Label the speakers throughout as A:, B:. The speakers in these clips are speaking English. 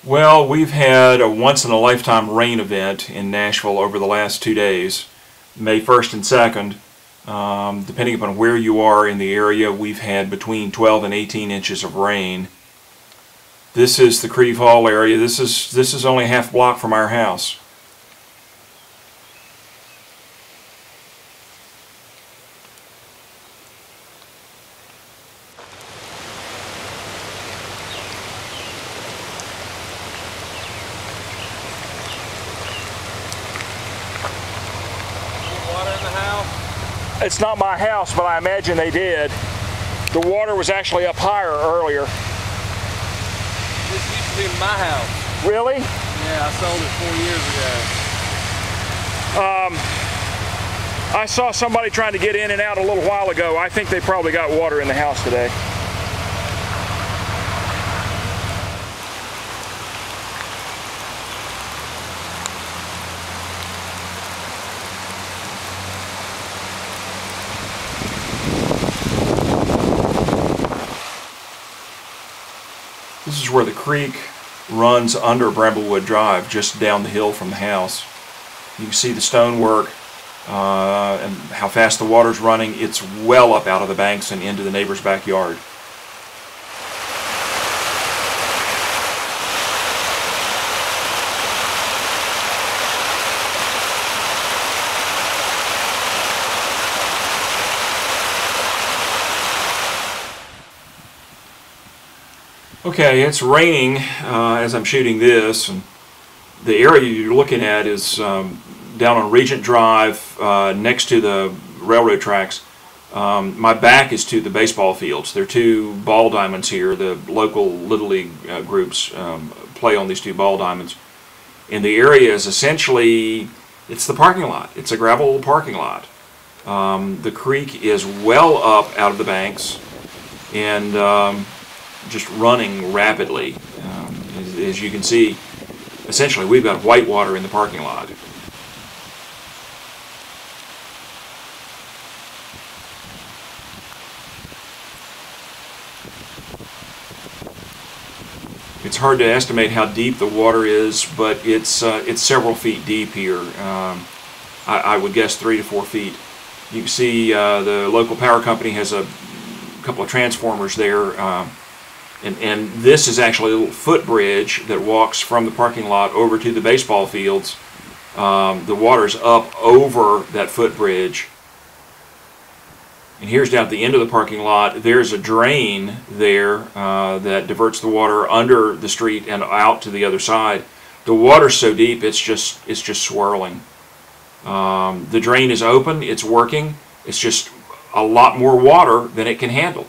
A: Well, we've had a once-in-a-lifetime rain event in Nashville over the last 2 days, May 1st and 2nd. Depending upon where you are in the area, we've had between 12 and 18 inches of rain. This is the Crieve Hall area. This is only a half block from our house. It's not my house, but I imagine they did. The water was actually up higher earlier.
B: This used to be my house.
A: Really?
B: Yeah, I sold it 4 years ago.
A: I saw somebody trying to get in and out a little while ago. I think they probably got water in the house today. This is where the creek runs under Bramblewood Drive, just down the hill from the house. You can see the stonework and how fast the water's running. It's well up out of the banks and into the neighbor's backyard. Okay, it's raining as I'm shooting this, and the area you're looking at is down on Regent Drive next to the railroad tracks. My back is to the baseball fields. There are two ball diamonds here. The local Little League groups play on these two ball diamonds. And the area is essentially, it's the parking lot. It's a gravel parking lot. The creek is well up out of the banks and just running rapidly. As you can see, essentially we've got white water in the parking lot. It's hard to estimate how deep the water is, but it's several feet deep here. I would guess 3 to 4 feet. You can see the local power company has a couple of transformers there. And this is actually a little footbridge that walks from the parking lot over to the baseball fields. The water's up over that footbridge. And here's down at the end of the parking lot, there's a drain there that diverts the water under the street and out to the other side. The water's so deep, it's just swirling. The drain is open, it's working. It's just a lot more water than it can handle.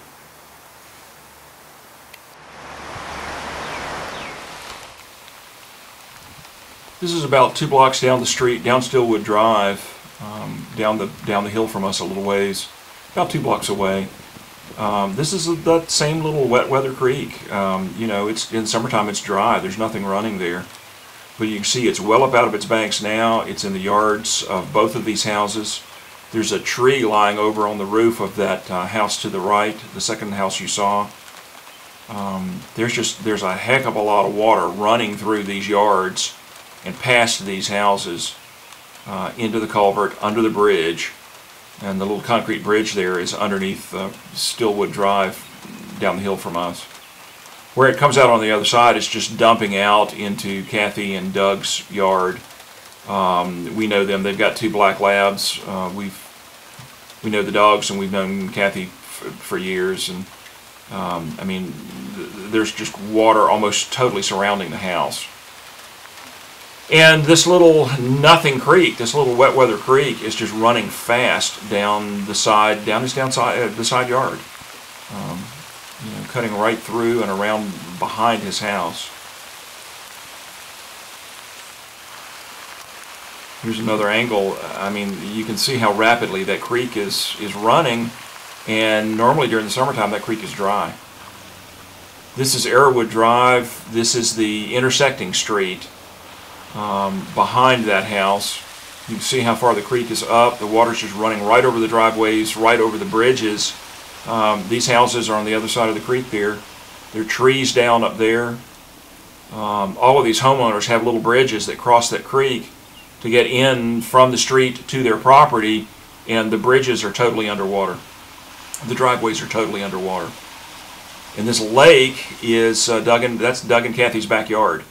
A: This is about 2 blocks down the street, down Arrowood Drive, down the hill from us a little ways, about 2 blocks away. This is that same little wet weather creek. You know, it's in summertime. It's dry. There's nothing running there, but you can see it's well up out of its banks now. It's in the yards of both of these houses. There's a tree lying over on the roof of that house to the right, the second house you saw. There's a heck of a lot of water running through these yards and past these houses into the culvert, under the bridge, and the little concrete bridge there is underneath Arrowood Drive down the hill from us. Where it comes out on the other side is just dumping out into Kathy and Doug's yard. We know them. They've got 2 black labs. We know the dogs, and we've known Kathy for years. And I mean, there's just water almost totally surrounding the house. And this little nothing creek, this little wet weather creek, is just running fast down the side, the side yard. You know, cutting right through and around behind his house. Here's another angle. I mean, you can see how rapidly that creek is running, and normally during the summertime that creek is dry. This is Arrowood Drive. This is the intersecting street behind that house. You can see how far the creek is up. The water's just running right over the driveways, right over the bridges. These houses are on the other side of the creek there. There are trees down up there. All of these homeowners have little bridges that cross that creek to get in from the street to their property, and the bridges are totally underwater. The driveways are totally underwater. And this lake is that's Doug and Kathy's backyard.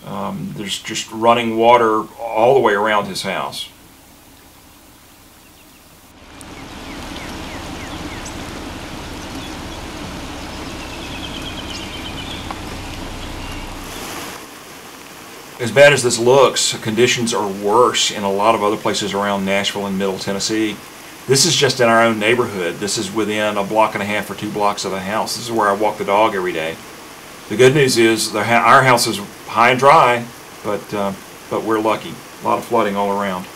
A: There's just running water all the way around his house. As bad as this looks, conditions are worse in a lot of other places around Nashville and Middle Tennessee. This is just in our own neighborhood. This is within a block and a half or 2 blocks of the house. This is where I walk the dog every day. The good news is our house is high and dry, but we're lucky. A lot of flooding all around.